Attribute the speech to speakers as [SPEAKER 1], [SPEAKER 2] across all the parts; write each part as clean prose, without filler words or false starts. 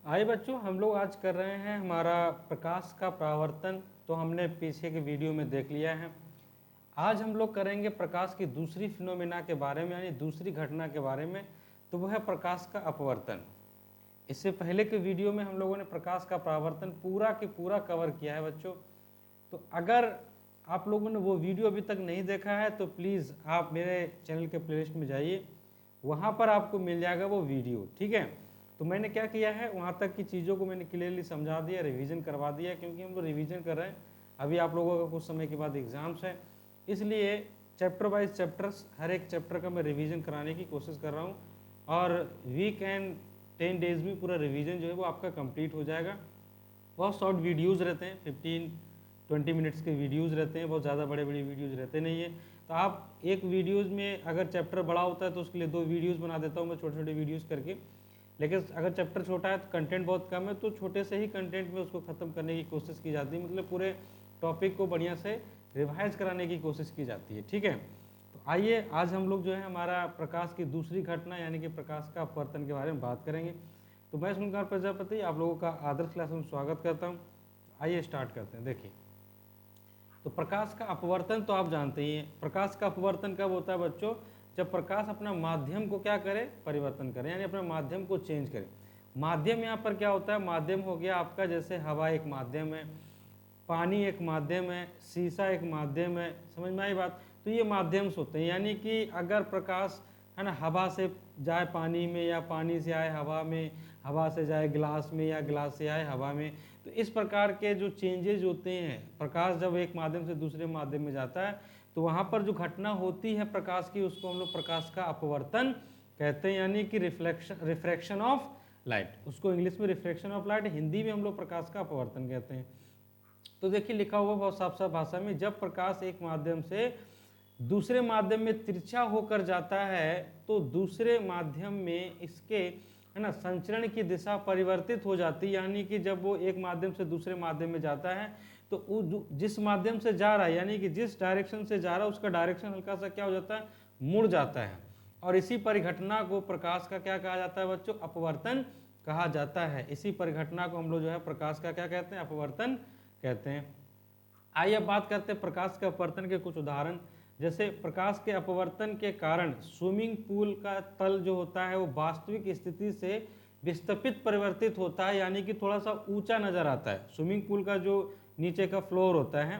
[SPEAKER 1] आइए बच्चों, हम लोग आज कर रहे हैं हमारा प्रकाश का परावर्तन। तो हमने पीछे के वीडियो में देख लिया है। आज हम लोग करेंगे प्रकाश की दूसरी फिनोमेना के बारे में, यानी दूसरी घटना के बारे में। तो वह है प्रकाश का अपवर्तन। इससे पहले के वीडियो में हम लोगों ने प्रकाश का परावर्तन पूरा के पूरा कवर किया है बच्चों। तो अगर आप लोगों ने वो वीडियो अभी तक नहीं देखा है तो प्लीज़ आप मेरे चैनल के प्लेलिस्ट में जाइए, वहाँ पर आपको मिल जाएगा वो वीडियो। ठीक है। तो मैंने क्या किया है, वहाँ तक की चीज़ों को मैंने क्लियरली समझा दिया, रिवीजन करवा दिया, क्योंकि हम लोग रिवीजन कर रहे हैं। अभी आप लोगों का कुछ समय के बाद एग्जाम्स है, इसलिए चैप्टर वाइज चैप्टर्स, हर एक चैप्टर का मैं रिवीजन कराने की कोशिश कर रहा हूँ। और वीक एंड 10 डेज में पूरा रिवीजन जो है वो आपका कंप्लीट हो जाएगा। बहुत शॉर्ट वीडियोज़ रहते हैं, 15-20 मिनट्स के वीडियोज़ रहते हैं, बहुत ज़्यादा बड़े बड़े वीडियोज़ रहते नहीं है। तो आप एक वीडियोज़ में अगर चैप्टर बड़ा होता है तो उसके लिए 2 वीडियोज़ बना देता हूँ मैं, छोटे छोटे वीडियोज़ करके। लेकिन अगर चैप्टर छोटा है तो कंटेंट बहुत कम है, तो छोटे से ही कंटेंट में उसको ख़त्म करने की कोशिश की जाती है, मतलब पूरे टॉपिक को बढ़िया से रिवाइज कराने की कोशिश की जाती है। ठीक है। तो आइए आज हम लोग जो है हमारा प्रकाश की दूसरी घटना यानी कि प्रकाश का अपवर्तन के बारे में बात करेंगे। तो मैं सुनकर प्रजापति आप लोगों का आदर्श क्लास में स्वागत करता हूँ। आइए स्टार्ट करते हैं। देखिए, तो प्रकाश का अपवर्तन तो आप जानते ही हैं। प्रकाश का अपवर्तन कब होता है बच्चों? जब प्रकाश अपना माध्यम को क्या करे, परिवर्तन करे, यानी अपने माध्यम को चेंज करे। माध्यम यहाँ पर क्या होता है? माध्यम हो गया आपका, जैसे हवा एक माध्यम है, पानी एक माध्यम है, शीशा एक माध्यम है। समझ में आई बात? तो ये माध्यम होते हैं, यानी कि अगर प्रकाश है ना हवा से जाए पानी में, या पानी से आए हवा में, हवा से जाए गिलास में, या गिलास से आए हवा में, तो इस प्रकार के जो चेंजेज होते हैं, प्रकाश जब एक माध्यम से दूसरे माध्यम में जाता है तो वहाँ पर जो घटना होती है प्रकाश की, उसको हम लोग प्रकाश का अपवर्तन कहते हैं, यानी कि रिफ्रैक्शन ऑफ लाइट। उसको इंग्लिश में रिफ्रैक्शन ऑफ लाइट, हिंदी में हम लोग प्रकाश का अपवर्तन कहते हैं। तो देखिए लिखा हुआ बहुत साफ साफ भाषा में, जब प्रकाश एक माध्यम से दूसरे माध्यम में तिरछा होकर जाता है तो दूसरे माध्यम में इसके है ना संचरण की दिशा परिवर्तित हो जाती है। यानी कि जब वो एक माध्यम से दूसरे माध्यम में जाता है तो वो जिस माध्यम से जा रहा है, यानी कि जिस डायरेक्शन से जा रहा है, उसका डायरेक्शन हल्का सा क्या हो जाता है, मुड़ जाता है। और इसी परिघटना को प्रकाश का क्या कहा जाता है बच्चों? अपवर्तन कहा जाता है। इसी परिघटना को हम लोग जो है प्रकाश का क्या कहते हैं? अपवर्तन कहते हैं। आइए अब बात करते हैं प्रकाश के अपवर्तन के कुछ उदाहरण। जैसे प्रकाश के अपवर्तन के कारण स्विमिंग पूल का तल जो होता है वो वास्तविक स्थिति से विस्थापित परिवर्तित होता है, यानी कि थोड़ा सा ऊंचा नजर आता है। स्विमिंग पूल का जो नीचे का फ्लोर होता है,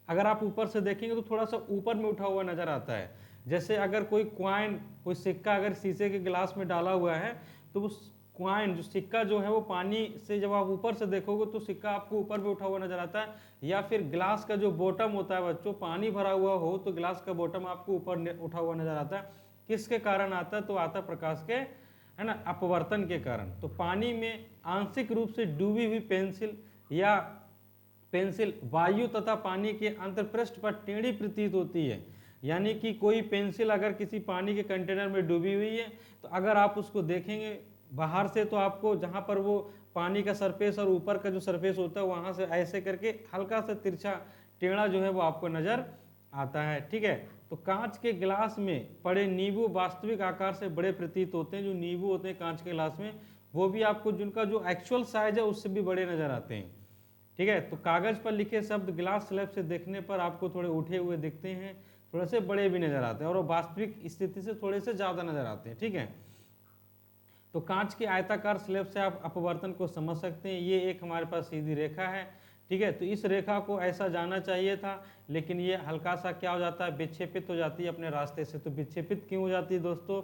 [SPEAKER 1] अगर आप ऊपर से देखेंगे तो थोड़ा सा ऊपर में उठा हुआ नजर आता है। जैसे अगर कोई क्वाइन, कोई सिक्का अगर शीशे के गिलास में डाला हुआ है तो वो क्वाइन जो सिक्का जो है वो पानी से जब आप ऊपर से देखोगे तो सिक्का आपको ऊपर में उठा हुआ नजर आता है। या फिर गिलास का जो बॉटम होता है बच्चों, पानी भरा हुआ हो तो गिलास का बॉटम आपको ऊपर उठा हुआ नजर आता है। किसके कारण आता है? तो आता है प्रकाश के है ना अपवर्तन के कारण। तो पानी में आंशिक रूप से डूबी हुई पेंसिल या पेंसिल वायु तथा पानी के अंतरपृष्ठ पर टेढ़ी प्रतीत होती है। यानी कि कोई पेंसिल अगर किसी पानी के कंटेनर में डूबी हुई है तो अगर आप उसको देखेंगे बाहर से तो आपको जहां पर वो पानी का सरफेस और ऊपर का जो सरफेस होता है वहां से ऐसे करके हल्का सा तिरछा टेढ़ा जो है वो आपको नजर आता है। ठीक है। तो कांच के गिलास में पड़े नींबू वास्तविक आकार से बड़े प्रतीत होते हैं। जो नींबू होते हैं कांच के गिलास में, वो भी आपको जिनका जो एक्चुअल साइज है उससे भी बड़े नजर आते हैं। ठीक है। तो कागज पर लिखे शब्द गिलास स्लैब से देखने पर आपको थोड़े उठे हुए दिखते हैं, थोड़े से बड़े भी नजर आते हैं, और वो वास्तविक स्थिति से थोड़े से ज्यादा नजर आते हैं। ठीक है। तो कांच के आयताकार स्लैब से आप अपवर्तन को समझ सकते हैं। ये एक हमारे पास सीधी रेखा है। ठीक है। तो इस रेखा को ऐसा जाना चाहिए था, लेकिन ये हल्का सा क्या हो जाता है, विक्षेपित हो जाती है अपने रास्ते से। तो विक्षेपित क्यों हो जाती है दोस्तों?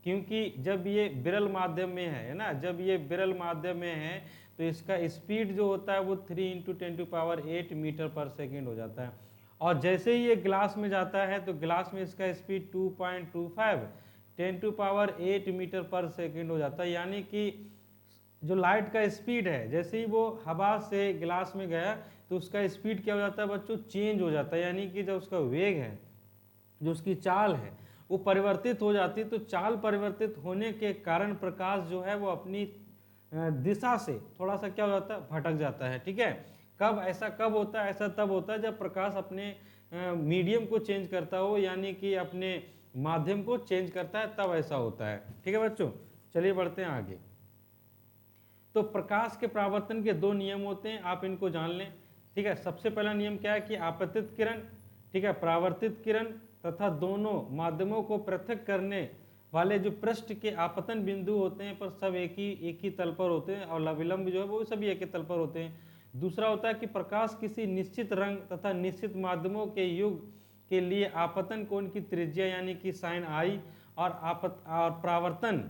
[SPEAKER 1] क्योंकि जब ये विरल माध्यम में है ना, जब ये विरल माध्यम में है तो इसका स्पीड जो होता है वो 3 × 10⁸ मीटर पर सेकेंड हो जाता है। और जैसे ही ये ग्लास में जाता है तो ग्लास में इसका स्पीड 2.25 10⁸ मीटर पर सेकेंड हो जाता है। यानी कि जो लाइट का स्पीड है, जैसे ही वो हवा से गिलास में गया तो उसका स्पीड क्या हो जाता है बच्चों? चेंज हो जाता है। यानी कि जब उसका वेग है, जो उसकी चाल है, वो परिवर्तित हो जाती है। तो चाल परिवर्तित होने के कारण प्रकाश जो है वो अपनी दिशा से थोड़ा सा क्या हो जाता है, भटक जाता है। ठीक है। कब ऐसा कब होता है? ऐसा तब होता है जब प्रकाश अपने मीडियम को चेंज करता हो, यानी कि अपने माध्यम को चेंज करता है, तब ऐसा होता है। ठीक है बच्चों, चलिए बढ़ते हैं आगे। तो प्रकाश के परावर्तन के दो नियम होते हैं, आप इनको जान लें। ठीक है, सबसे पहला नियम क्या है कि आपतित किरण, ठीक है, परावर्तित किरण तथा दोनों माध्यमों को पृथक करने वाले जो पृष्ठ के आपतन बिंदु होते हैं पर सब एक ही तल पर होते हैं, और विलंब जो है वो सभी एक ही तल पर होते हैं। दूसरा होता है कि प्रकाश किसी निश्चित रंग तथा निश्चित माध्यमों के युग के लिए आपतन कोण की त्रिज्या यानी कि साइन आई और परावर्तन,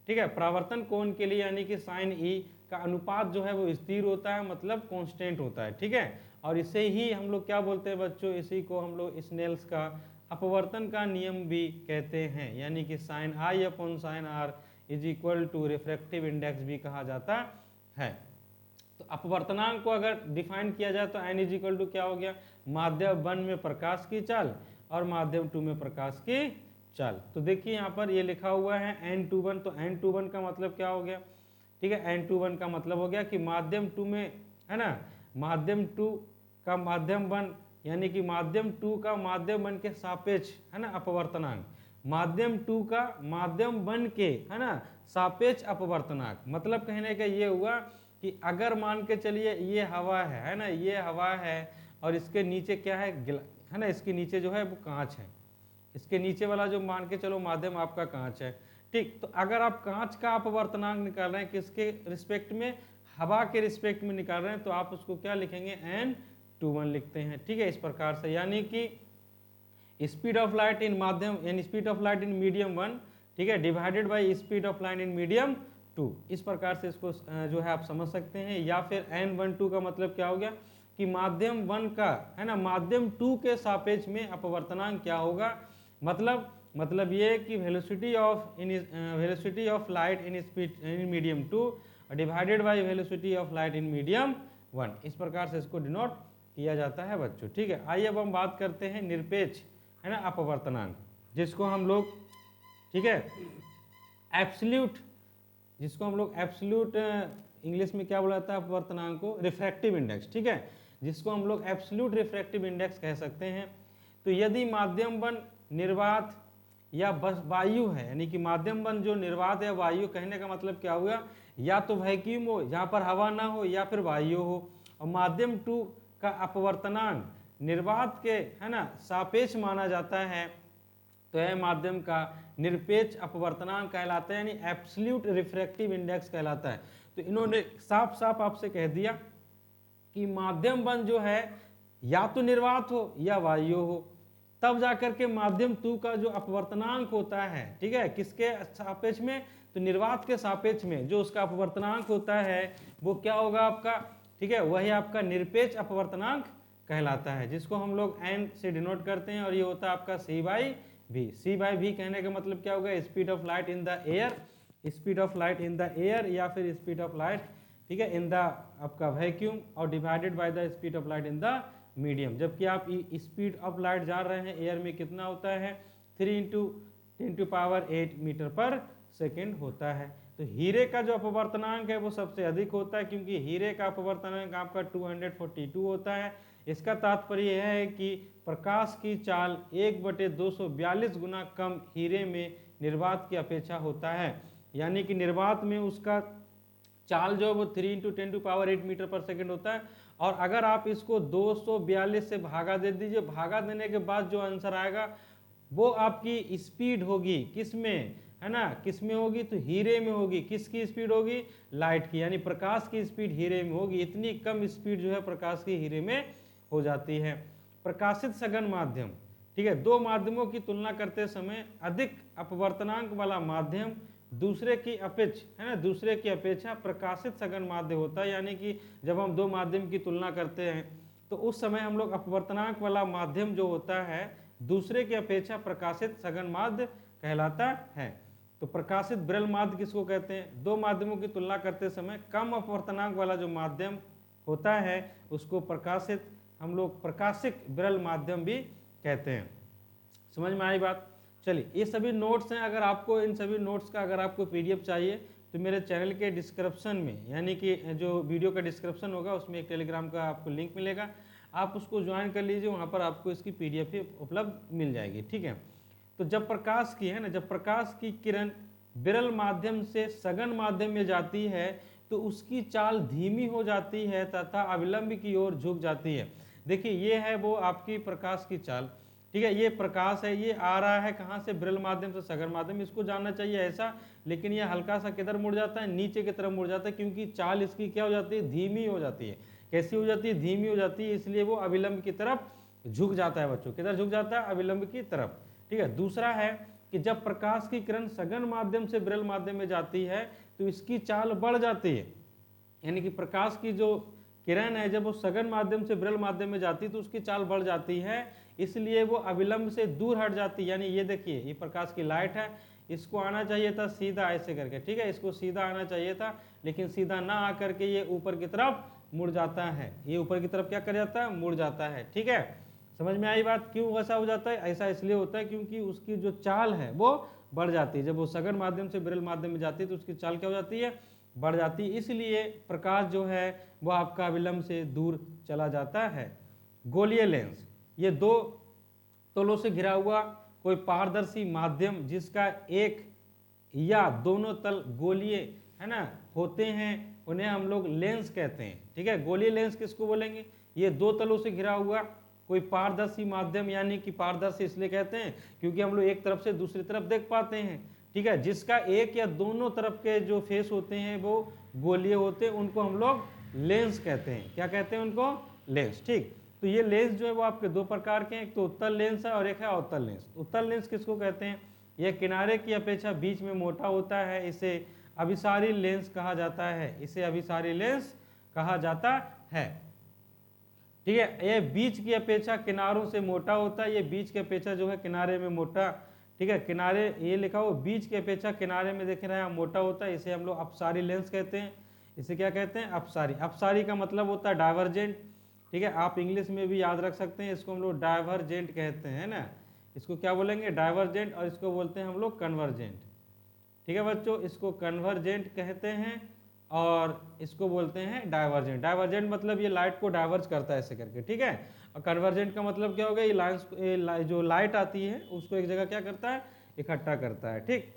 [SPEAKER 1] ठीक है, परावर्तन कोण के लिए यानी कि साइन ई का अनुपात जो है वो स्थिर होता है, मतलब कांस्टेंट होता है। ठीक है, और इसे ही हम लोग क्या बोलते हैं बच्चों, इसी को हम लोग स्नेल्स का अपवर्तन का नियम भी कहते हैं, यानी कि sine i upon sine r is equal to refractive index भी कहा जाता है। तो अपवर्तनांक को अगर डिफाइन किया जाए तो n इज इक्वल टू क्या हो गया, माध्यम 1 में प्रकाश की चाल और माध्यम 2 में प्रकाश की चाल। तो देखिए यहाँ पर ये लिखा हुआ है n21, तो n21 का मतलब क्या हो गया, ठीक है, n21 का मतलब हो गया कि माध्यम 2 में, है ना, माध्यम 2 का माध्यम 1 यानी कि माध्यम 2 का माध्यम 1 के सापेक्ष, है ना, अपवर्तनांक, माध्यम 2 का माध्यम 1 के, है ना, सापेक्ष अपवर्तनांक। मतलब कहने का ये हुआ कि अगर मान के चलिए ये हवा है ना, ये हवा है और इसके नीचे क्या है ना, इसके नीचे जो है वो कांच है, इसके नीचे वाला जो मान के चलो माध्यम आपका कांच है। ठीक, तो अगर आप कांच का अपवर्तनांक निकाल रहे हैं किसके रिस्पेक्ट में, हवा के रिस्पेक्ट में निकाल रहे हैं, तो आप उसको क्या लिखेंगे, n21 लिखते हैं। ठीक है, इस प्रकार से, यानी कि स्पीड ऑफ लाइट इन माध्यम यानी speed of light in medium 1, ठीक है, divided by speed of light in medium 2, इस प्रकार से इसको जो है आप समझ सकते हैं। या फिर n12 का मतलब क्या हो गया कि माध्यम 1 का, है ना, माध्यम 2 के सापेक्ष में अपवर्तनांक क्या होगा, मतलब ये कि velocity of light in speed in medium 2 divided by velocity of light in medium 1, इस प्रकार से इसको डिनोट किया जाता है बच्चों। ठीक है, आइए अब हम बात करते हैं निरपेक्ष, है ना, अपवर्तनांक, जिसको हम लोग, ठीक है, एब्सोल्यूट, जिसको हम लोग एब्सोल्यूट इंग्लिश में क्या बोला जाता है अपवर्तनांक को, रिफ्रैक्टिव इंडेक्स। ठीक है, जिसको हम लोग एब्सोल्यूट रिफ्रैक्टिव इंडेक्स कह सकते हैं। तो यदि माध्यम 1 निर्वात या बस वायु है, यानी कि माध्यम 1 जो निर्वात या वायु, कहने का मतलब क्या हुआ, या तो वैक्यूम हो जहाँ पर हवा ना हो या फिर वायु हो, और माध्यम 2 का अपवर्तनांक निर्वात के, है ना, सापेक्ष माना जाता है, तो यह माध्यम का निरपेक्ष अपवर्तनांक कहलाता है, यानी एब्सोल्यूट रिफ्रैक्टिव इंडेक्स कहलाता है। तो इन्होंने साफ साफ आपसे कह दिया कि माध्यम 1 जो है या तो निर्वात हो या वायु हो, तब जाकर के माध्यम 2 का जो अपवर्तनांक होता है, ठीक है, किसके सापेक्ष में, तो निर्वात के सापेक्ष में जो उसका अपवर्तनांक होता है वो क्या होगा आपका, ठीक है, वही आपका निरपेक्ष अपवर्तनांक कहलाता है, जिसको हम लोग n से डिनोट करते हैं, और ये होता है आपका c/v। c/v कहने का मतलब क्या होगा, speed of light in the air, speed of light in the air, या फिर स्पीड ऑफ लाइट, ठीक है, इन द आपका वैक्यूम, और divided by the speed of light in the medium. जबकि आप स्पीड ऑफ लाइट जा रहे हैं एयर में कितना होता है, 3 × 10⁸ मीटर पर सेकेंड होता है। तो हीरे का जो अपवर्तनांक है वो सबसे अधिक होता है, क्योंकि हीरे का अपवर्तनांक आपका 242 होता है। इसका तात्पर्य यह है कि प्रकाश की चाल 1/242 गुना कम हीरे में निर्वात की अपेक्षा होता है, यानी कि निर्वात में उसका चाल जो है वो 3 × 10⁸ मीटर पर सेकेंड होता है, और अगर आप इसको 242 से भागा दे दीजिए, भागा देने के बाद जो आंसर आएगा वो आपकी स्पीड होगी, किस में, है ना, किस में होगी, तो हीरे में होगी। किसकी स्पीड होगी, लाइट की, यानी प्रकाश की स्पीड हीरे में होगी। इतनी कम स्पीड जो है प्रकाश की हीरे में हो जाती है। प्रकाशित सघन माध्यम, ठीक है, दो माध्यमों की तुलना करते समय अधिक अपवर्तनांक वाला माध्यम दूसरे की अपेक्षा, है ना, दूसरे की अपेक्षा प्रकाशित सघन माध्य होता है, यानी कि जब हम दो माध्यम की तुलना करते हैं तो उस समय हम लोग अपवर्तनांक वाला माध्यम जो होता है दूसरे की अपेक्षा प्रकाशित सघन माध्य कहलाता है। तो प्रकाशित विरल माध्य किसको कहते हैं, दो माध्यमों की तुलना करते समय कम अपवर्तनांक वाला जो माध्यम होता है उसको प्रकाशित, हम लोग प्रकाशिक विरल माध्यम भी कहते हैं। समझ में आई बात। चलिए, ये सभी नोट्स हैं, अगर आपको इन सभी नोट्स का अगर आपको पीडीएफ चाहिए तो मेरे चैनल के डिस्क्रिप्शन में, यानी कि जो वीडियो का डिस्क्रिप्शन होगा उसमें एक टेलीग्राम का आपको लिंक मिलेगा, आप उसको ज्वाइन कर लीजिए, वहाँ पर आपको इसकी पीडीएफ उपलब्ध मिल जाएगी। ठीक है, तो जब प्रकाश की, है ना, जब प्रकाश की किरण विरल माध्यम से सघन माध्यम में जाती है तो उसकी चाल धीमी हो जाती है तथा अविलंब की ओर झुक जाती है। देखिए ये है वो आपकी प्रकाश की चाल, ठीक है। ये प्रकाश है, ये आ रहा है कहाँ से, विरल माध्यम से सघन माध्यम, इसको जानना चाहिए ऐसा, लेकिन ये हल्का सा किधर मुड़ जाता है, नीचे की तरफ मुड़ जाता है, क्योंकि चाल इसकी क्या हो जाती है, धीमी हो जाती है। कैसी हो जाती है, धीमी हो जाती है, इसलिए वो अविलंब की तरफ झुक जाता है बच्चों। किधर झुक जाता है, अविलंब की तरफ, ठीक है। दूसरा है कि जब प्रकाश की किरण सघन माध्यम से विरल माध्यम में जाती है तो इसकी चाल बढ़ जाती है, यानी कि प्रकाश की जो किरण है जब वो सघन माध्यम से विरल माध्यम में जाती है तो उसकी चाल बढ़ जाती है, इसलिए वो अविलंब से दूर हट जाती है। यानी ये देखिए, ये प्रकाश की लाइट है, इसको आना चाहिए था सीधा ऐसे करके, ठीक है, इसको सीधा आना चाहिए था, लेकिन सीधा ना आकर के ये ऊपर की तरफ मुड़ जाता है। ये ऊपर की तरफ क्या कर जाता है, मुड़ जाता है, ठीक है। समझ में आई बात, क्यों ऐसा हो जाता है, ऐसा इसलिए होता है क्योंकि उसकी जो चाल है वो बढ़ जाती है। जब वो सघन माध्यम से विरल माध्यम में जाती है तो उसकी चाल क्या हो जाती है, बढ़ जाती है, इसलिए प्रकाश जो है वो आपका अविलंब से दूर चला जाता है। गोलीय लेंस, ये दो तलों से घिरा हुआ कोई पारदर्शी माध्यम जिसका एक या दोनों तल गोलीय है ना होते हैं, उन्हें हम लोग लेंस कहते हैं, ठीक है। गोलीय लेंस किसको बोलेंगे, ये दो तलों से घिरा हुआ कोई पारदर्शी माध्यम, यानी कि पारदर्शी इसलिए कहते हैं क्योंकि हम लोग एक तरफ से दूसरी तरफ देख पाते हैं, ठीक है, जिसका एक या दोनों तरफ के जो फेस होते हैं वो गोलीय होते हैं, उनको हम लोग लेंस कहते हैं। क्या कहते हैं उनको, लेंस, ठीक। तो ये लेंस जो है वो आपके दो प्रकार के हैं, एक तो उत्तल लेंस है और एक है अवतल लेंस। उत्तल लेंस किसको कहते हैं, यह किनारे की अपेक्षा बीच में मोटा होता है, इसे अभिसारी लेंस कहा जाता है, इसे अभिसारी लेंस कहा जाता है, ठीक है। ये बीच की अपेक्षा किनारों से मोटा होता है, ये बीच की अपेक्षा जो है किनारे में मोटा, ठीक है, किनारे ये लिखा हो बीच की अपेक्षा किनारे में देख रहे हैं मोटा होता है, इसे हम लोग अपसारी लेंस कहते हैं। इसे क्या कहते हैं, अपसारी। अपसारी का मतलब होता है डाइवर्जेंट, ठीक है, आप इंग्लिश में भी याद रख सकते हैं, इसको हम लोग डाइवर्जेंट कहते हैं ना, इसको क्या बोलेंगे, डाइवर्जेंट, और इसको बोलते हैं हम लोग कन्वर्जेंट, ठीक है बच्चों, इसको कन्वर्जेंट कहते हैं और इसको बोलते हैं डाइवर्जेंट। डाइवर्जेंट मतलब ये लाइट को डाइवर्ज करता है ऐसे करके, ठीक है, और कन्वर्जेंट का मतलब क्या होगा, ये लाइन्स जो लाइट आती है उसको एक जगह क्या करता है, इकट्ठा करता है, ठीक।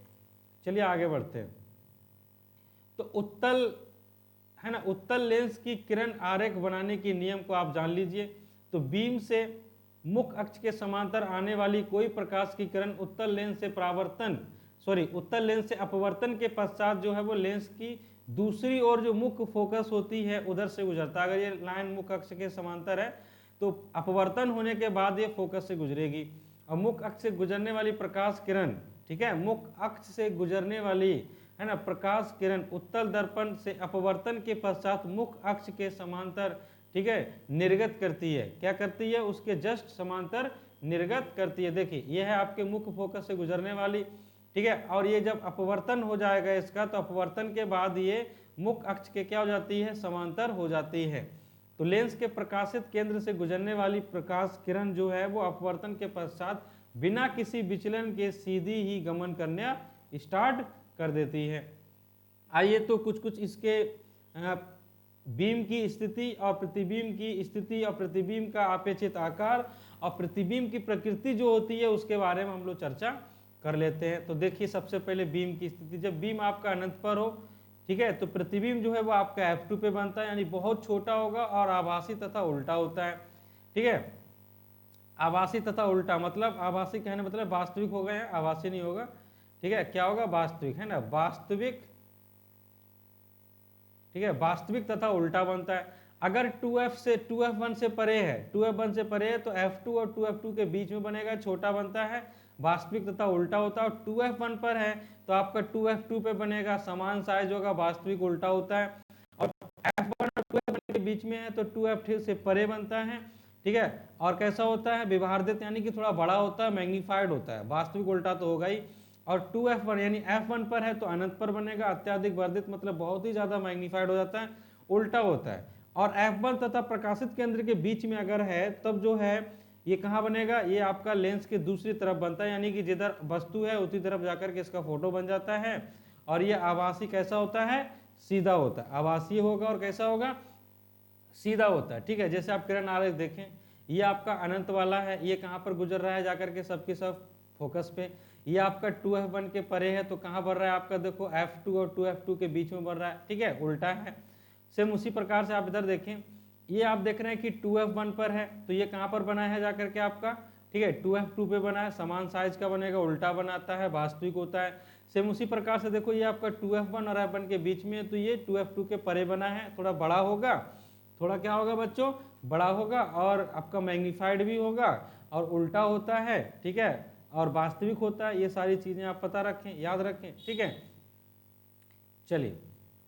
[SPEAKER 1] चलिए आगे बढ़ते हैं। तो उत्तल है ना, उत्तल लेंस की किरण आरेख बनाने के नियम को आप जान लीजिए। तो बीम से मुख्य अक्ष के समांतर आने वाली कोई प्रकाश की किरण उत्तल लेंस से उत्तल लेंस से अपवर्तन के पश्चात जो है वो लेंस की दूसरी ओर जो मुख्य फोकस होती है उधर से गुजरता है। अगर ये लाइन मुख्य अक्ष के समांतर है तो अपवर्तन होने के बाद ये फोकस से गुजरेगी, और मुख्य अक्ष से गुजरने वाली प्रकाश किरण, ठीक है, मुख्य अक्ष से गुजरने वाली है ना प्रकाश किरण उत्तल दर्पण से अपवर्तन के पश्चात मुख्य अक्ष के समांतर, ठीक है, निर्गत करती है। क्या करती है, उसके जस्ट समांतर निर्गत करती है। देखिए ये है आपके मुख्य फोकस से गुजरने वाली, ठीक है, और ये जब अपवर्तन हो जाएगा इसका तो अपवर्तन के बाद ये मुख्य अक्ष के क्या हो जाती है, समांतर हो जाती है। तो लेंस के प्रकाशित केंद्र से गुजरने वाली प्रकाश किरण जो है वो अपवर्तन के पश्चात बिना किसी विचलन के सीधी ही गमन करना स्टार्ट कर देती है। आइए तो कुछ कुछ इसके बीम की स्थिति और प्रतिबिंब की स्थिति और प्रतिबिंब का अपेक्षित आकार और प्रतिबिंब की प्रकृति जो होती है उसके बारे में हम लोग चर्चा कर लेते हैं। तो देखिए सबसे पहले बीम की स्थिति, जब बीम आपका अनंत पर हो, ठीक है, तो प्रतिबिंब जो है वो आपका F2 पे बनता है, यानी बहुत छोटा होगा और आभासी तथा उल्टा होता है, ठीक है। आभासी तथा उल्टा मतलब, आभासी कहने मतलब वास्तविक होगा, या आभासी नहीं होगा, ठीक है, क्या होगा, वास्तविक, है ना, वास्तविक, ठीक है, वास्तविक तथा उल्टा बनता है। अगर 2F1 से परे है, 2F1 से परे है तो F2 और 2F2 के बीच में बनेगा, छोटा बनता है, वास्तविक तथा उल्टा होता है। और 2F1 पर है तो आपका 2F2 पे बनेगा, समान साइज होगा, वास्तविक उल्टा होता है। और F1 और 2F1 के बीच में है तो 2F2 से परे बनता है, ठीक है, और कैसा होता है, विभाजित, यानी कि थोड़ा बड़ा होता है, मैग्नीफाइड होता है, वास्तविक उल्टा तो होगा ही। और 2F1 यानी F1 पर है तो अनंत पर बनेगा, अत्यधिक वर्धित मतलब बहुत ही ज्यादा मैग्नीफाइड हो जाता है, उल्टा होता है। और F1 तथा प्रकाशित केंद्र के बीच में अगर है तब जो है ये कहाँ बनेगा, ये आपका लेंस के दूसरी तरफ बनता है, यानी कि जिधर वस्तु है उसी तरफ जाकर के इसका फोटो बन जाता है। और ये आभासी कैसा होता है, सीधा होता है, आभासी होगा और कैसा होगा, सीधा होता है, ठीक है। जैसे आप किरण आरेख देखें, ये आपका अनंत वाला है, ये कहाँ पर गुजर रहा है जाकर के सबके सब फोकस पे, ये आपका 2f1 के परे है, तो कहाँ बढ़ रहा है आपका, देखो f2 और 2f2 के बीच में बढ़ रहा है, ठीक है, उल्टा है। सेम उसी प्रकार से आप इधर देखें, ये आप देख रहे हैं कि 2f1 पर है, तो ये कहाँ पर बना है जाकर के आपका, ठीक है, 2f2 पे बना है, समान साइज का बनेगा, उल्टा बनाता है, वास्तविक होता है। सेम उसी प्रकार से देखो, ये आपका 2f1 और f1 के बीच में है, तो ये 2f2 के परे बना है, थोड़ा बड़ा होगा, थोड़ा क्या होगा बच्चों, बड़ा होगा, और आपका मैग्नीफाइड भी होगा, और उल्टा होता है, ठीक है, और वास्तविक होता है। ये सारी चीजें आप पता रखें, याद रखें, ठीक है। चलिए,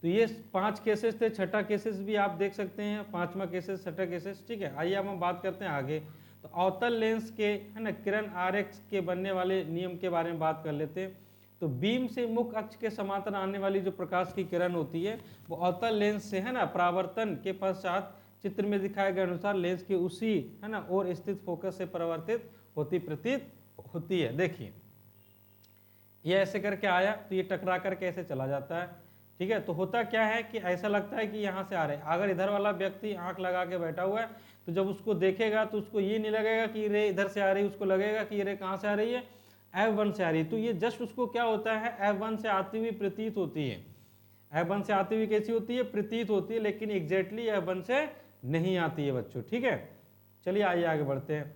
[SPEAKER 1] तो ये 5 केसेस थे, छठा केसेस भी आप देख सकते हैं, 5वां केसेस, छठा केसेस, ठीक है। आइए अब हम बात करते हैं आगे। तो अवतल लेंस के, है ना, किरण आरेख के बनने वाले नियम के बारे में बात कर लेते हैं। तो बीम से मुख्य अक्ष के समांतर आने वाली जो प्रकाश की किरण होती है, वो अवतल लेंस से, है ना, परावर्तन के पश्चात चित्र में दिखाए गए अनुसार लेंस के उसी, है ना, और स्थित फोकस से परावर्तित होती प्रतीत होती है। देखिए, ये ऐसे करके आया, तो ये टकरा करके ऐसे चला जाता है, ठीक है। तो होता क्या है कि ऐसा लगता है कि यहाँ से आ रहे हैं। अगर इधर वाला व्यक्ति आंख लगा के बैठा हुआ है, तो जब उसको देखेगा तो उसको ये नहीं लगेगा कि रे इधर से आ रही है, उसको लगेगा कि रे कहाँ से आ रही है, F1 से आ रही है। तो ये जस्ट उसको क्या होता है, F1 से आती हुई प्रतीत होती है। F1 से आती हुई कैसी होती है, प्रतीत होती है, लेकिन एग्जैक्टली F1 से नहीं आती है बच्चों, ठीक है। चलिए आइए आगे बढ़ते हैं।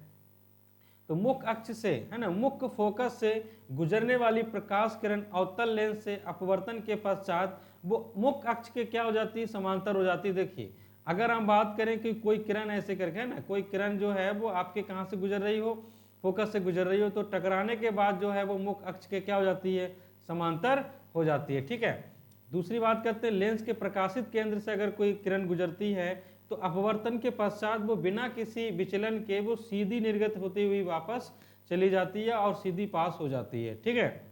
[SPEAKER 1] तो मुख्य अक्ष से, है ना, मुख्य फोकस से गुजरने वाली प्रकाश किरण अवतल लेंस से अपवर्तन के पश्चात वो मुख्य अक्ष के क्या हो जाती है, समांतर हो जाती है। देखिए, अगर हम बात करें कि कोई किरण ऐसे करके, है ना, कोई किरण जो है वो आपके कहाँ से गुजर रही हो, फोकस से गुजर रही हो, तो टकराने के बाद जो है वो मुख्य अक्ष के क्या हो जाती है, समांतर हो जाती है, ठीक है। दूसरी बात करते हैं, लेंस के प्रकाशित केंद्र से अगर कोई किरण गुजरती है, तो अपवर्तन के पश्चात वो बिना किसी विचलन के वो सीधी निर्गत होती हुई वापस चली जाती है और सीधी पास हो जाती है, ठीक है।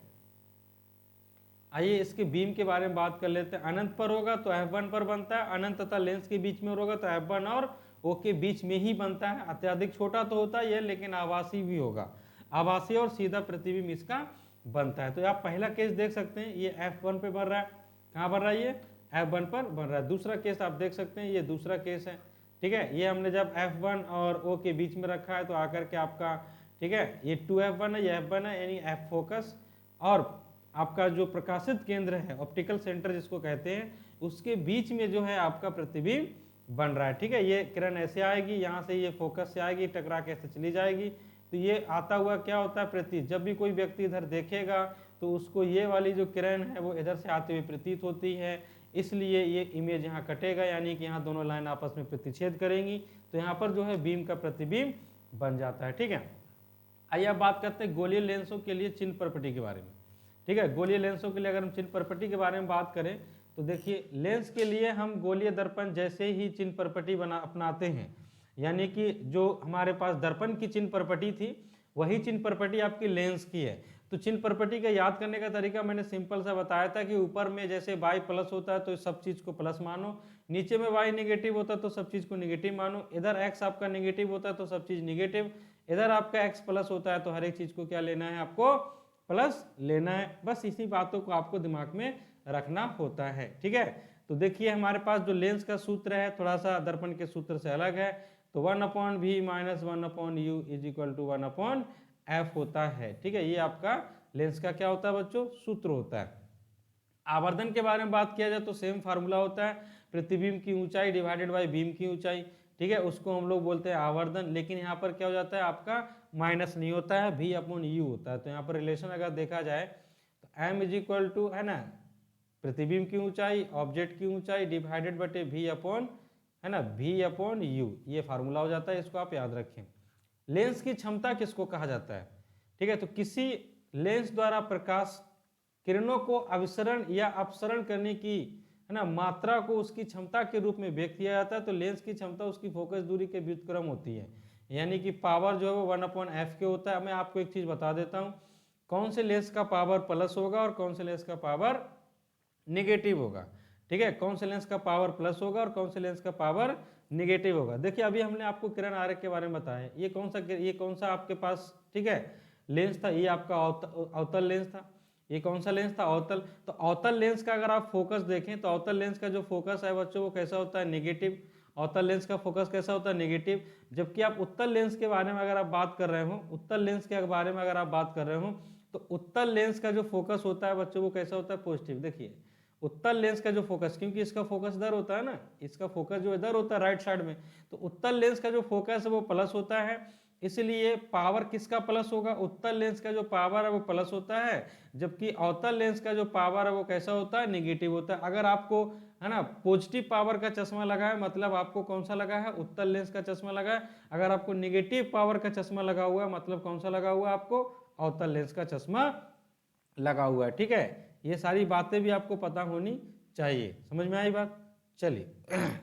[SPEAKER 1] आइए इसके बीम के बारे में बात कर लेते हैं। अनंत पर होगा तो F1 पर बनता है, अनंत तथा लेंस के बीच में होगा तो F1 और O के बीच में ही बनता है। अत्यधिक छोटा तो होता है ये, लेकिन आभासी भी होगा, आभासी और सीधा प्रतिबिंब इसका बनता है। तो आप पहला केस देख सकते हैं, ये F1 पे बन रहा है, कहाँ बन रहा है, ये F1 पर बन रहा है। दूसरा केस आप देख सकते हैं, ये दूसरा केस है, ठीक है। ये हमने जब F1 और O के बीच में रखा है तो आकर के आपका, ठीक है, ये 2F1 है, ये F1 है, यानी F फोकस, और आपका जो प्रकाशित केंद्र है, ऑप्टिकल सेंटर जिसको कहते हैं, उसके बीच में जो है आपका प्रतिबिंब बन रहा है, ठीक है। ये किरण ऐसे आएगी, यहाँ से ये फोकस से आएगी, टकरा के ऐसे चली जाएगी, तो ये आता हुआ क्या होता है, प्रतीत। जब भी कोई व्यक्ति इधर देखेगा तो उसको ये वाली जो किरण है वो इधर से आते हुए प्रतीत होती है, इसलिए ये इमेज यहाँ कटेगा, यानी कि यहाँ दोनों लाइन आपस में प्रतिच्छेद करेंगी, तो यहाँ पर जो है बीम का प्रतिबिंब बन जाता है, ठीक है। आइए अब बात करते हैं गोलीय लेंसों के लिए चिन्ह प्रॉपर्टी के बारे में, ठीक है। गोलीय लेंसों के लिए अगर हम चिन्ह प्रॉपर्टी के बारे में बात करें, तो देखिए, लेंस के लिए हम गोलीय दर्पण जैसे ही चिन्ह प्रॉपर्टी अपनाते हैं, यानी कि जो हमारे पास दर्पण की चिन्ह प्रॉपर्टी थी, वही चिन्ह प्रॉपर्टी आपकी लेंस की है। तो चिन्ह प्रॉपर्टी का याद करने का तरीका मैंने सिंपल सा बताया था कि ऊपर में जैसे y प्लस होता है तो सब चीज को प्लस मानो, नीचे में y नेगेटिव होता है तो सब चीज को नेगेटिव मानो, इधर x आपका नेगेटिव होता है तो सब चीज नेगेटिव, इधर आपका x प्लस होता है तो हर एक चीज को क्या लेना है, आपको प्लस लेना है। बस इसी बातों को आपको दिमाग में रखना होता है, ठीक है। तो देखिए, हमारे पास जो लेंस का सूत्र है थोड़ा सा दर्पण के सूत्र से अलग है, तो 1/v minus 1/u is equal to 1/f होता है, ठीक है। ये आपका लेंस का क्या होता है बच्चों, सूत्र होता है। आवर्धन के बारे में बात किया जाए तो सेम फार्मूला होता है, प्रतिबिंब की ऊंचाई डिवाइडेड बाय बीम की ऊंचाई, ठीक है, उसको हम लोग बोलते हैं आवर्धन। लेकिन यहाँ पर क्या हो जाता है, आपका माइनस नहीं होता है, v/u होता है। तो यहाँ पर रिलेशन अगर देखा जाए तो m इज इक्वल टू, है ना, प्रतिबिंब की ऊंचाई, ऑब्जेक्ट की ऊंचाई डिवाइडेड बटे v/, है ना, v/u, ये फार्मूला हो जाता है, इसको आप याद रखें। लेंस की क्षमता किसको कहा जाता है, ठीक है। तो किसी लेंस द्वारा प्रकाश किरणों को अभिसरण या अपसरण करने की, है ना, मात्रा को उसकी क्षमता के रूप में व्यक्त किया जाता है। तो लेंस की क्षमता उसकी फोकस दूरी के व्युत्क्रम होती है, यानी कि पावर जो है वो 1/f के होता है। मैं आपको एक चीज बता देता हूँ, कौन से लेंस का पावर प्लस होगा और कौन से लेंस का पावर निगेटिव होगा, ठीक है। कौन से लेंस का पावर प्लस होगा और कौन से लेंस का पावर निगेटिव होगा। देखिए, अभी हमने आपको किरण आरेख के बारे में बताया, ये कौन सा आपके पास, ठीक है, लेंस था, ये आपका अवतल लेंस था। ये कौन सा लेंस था, अवतल। तो अवतल लेंस का अगर आप फोकस देखें तो अवतल लेंस का जो फोकस है बच्चों वो कैसा होता है, नेगेटिव। अवतल लेंस का फोकस कैसा होता है, नेगेटिव। जबकि आप उत्तल लेंस के बारे में अगर आप बात कर रहे हो, उत्तल लेंस के बारे में अगर आप बात कर रहे हो, तो उत्तल लेंस का जो फोकस होता है बच्चों वो कैसा होता है, पॉजिटिव। देखिए उत्तल लेंस का जो फोकस, क्योंकि इसका फोकस इधर होता है ना, इसका फोकस जो इधर होता है राइट साइड में, तो उत्तल लेंस का जो फोकस है वो प्लस होता है, इसलिए पावर किसका प्लस होगा, उत्तल लेंस का जो पावर है वो प्लस होता है, जबकि अवतल लेंस का जो पावर है वो कैसा होता है, नेगेटिव होता है। अगर आपको है ना पॉजिटिव पावर का चश्मा लगा है, मतलब आपको कौन सा लगा है, उत्तल लेंस का चश्मा लगा है। अगर आपको नेगेटिव पावर का चश्मा लगा हुआ है, मतलब कौन सा लगा हुआ है, आपको अवतल लेंस का चश्मा लगा हुआ है। ठीक है, ये सारी बातें भी आपको पता होनी चाहिए। समझ में आई बात? चलिए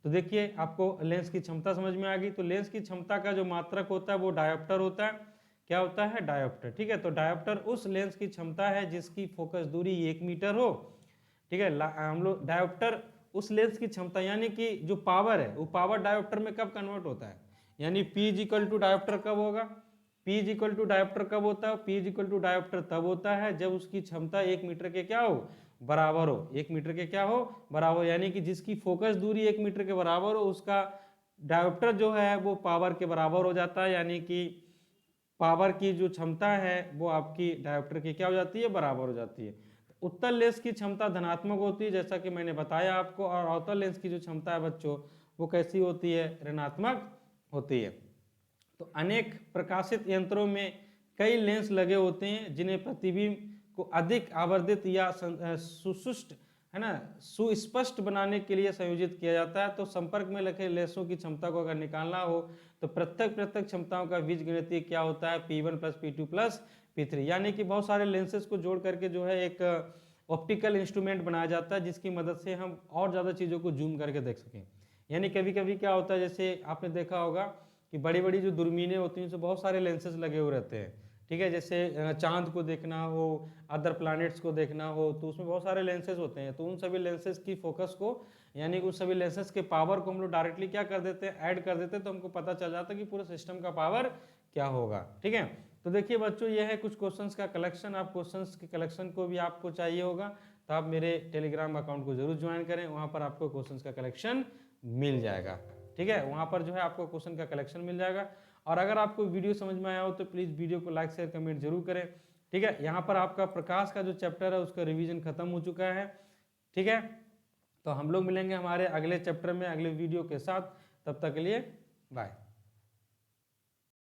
[SPEAKER 1] तो देखिए आपको लेंस की क्षमता समझ में आ गई। तो लेंस की क्षमता का जो मात्रक होता है वो डायोप्टर होता है। क्या होता है, डायोप्टर। ठीक है, तो डायोप्टर उस लेंस की क्षमता है जिसकी फोकस दूरी 1 मीटर हो। ठीक है, हम लोग डायोप्टर उस लेंस की क्षमता यानी कि जो पावर है वो पावर डायोप्टर में कब कन्वर्ट होता है, यानी P is equal to dioptre कब होगा, P is equal to dioptre कब होता है, P is equal to dioptre तब होता है जब उसकी क्षमता 1 मीटर के क्या हो, बराबर हो। 1 मीटर के क्या हो, बराबर, यानी कि जिसकी फोकस दूरी 1 मीटर के बराबर हो उसका डायोप्टर जो है वो पावर के बराबर हो जाता है, यानी कि पावर की जो क्षमता है वो आपकी डायोप्टर की क्या हो जाती है, बराबर हो जाती है। उत्तल लेंस की क्षमता धनात्मक होती है जैसा कि मैंने बताया आपको, और अवतल लेंस की जो क्षमता है बच्चों वो कैसी होती है, ऋणात्मक होती है। तो अनेक प्रकाशित यंत्रों में कई लेंस लगे होते हैं जिन्हें प्रतिबिंब को अधिक आवर्धित या सुस्पष्ट है ना सुस्पष्ट बनाने के लिए संयोजित किया जाता है। तो संपर्क में लगे लेंसों की क्षमता को अगर निकालना हो तो प्रत्येक क्षमताओं का बीजगणितीय क्या होता है, P1 plus P2 plus P3, यानी कि बहुत सारे लेंसेज को जोड़ करके जो है एक ऑप्टिकल इंस्ट्रूमेंट बनाया जाता है जिसकी मदद से हम और ज़्यादा चीज़ों को जूम करके देख सकें। यानी कभी कभी क्या होता है, जैसे आपने देखा होगा कि बड़ी बड़ी जो दूरबीनें होती हैं उसमें बहुत सारे लेंसेज लगे हुए रहते हैं। ठीक है, जैसे चांद को देखना हो, अदर प्लैनेट्स को देखना हो, तो उसमें बहुत सारे लेंसेज होते हैं। तो उन सभी लेंसेज की फोकस को यानी उन सभी लेंसेज के पावर को हम लोग डायरेक्टली क्या कर देते हैं, ऐड कर देते हैं, तो हमको पता चल जाता है कि पूरे सिस्टम का पावर क्या होगा। ठीक है, तो देखिए बच्चों ये है कुछ क्वेश्चंस का कलेक्शन। आप क्वेश्चंस के कलेक्शन को भी आपको चाहिए होगा तो आप मेरे टेलीग्राम अकाउंट को जरूर ज्वाइन करें, वहाँ पर आपको क्वेश्चंस का कलेक्शन मिल जाएगा। ठीक है, वहाँ पर जो है आपको क्वेश्चन का कलेक्शन मिल जाएगा। और अगर आपको वीडियो समझ में आया हो तो प्लीज़ वीडियो को लाइक शेयर कमेंट जरूर करें। ठीक है, यहाँ पर आपका प्रकाश का जो चैप्टर है उसका रिवीजन खत्म हो चुका है। ठीक है, तो हम लोग मिलेंगे हमारे अगले चैप्टर में अगले वीडियो के साथ, तब तक के लिए बाय।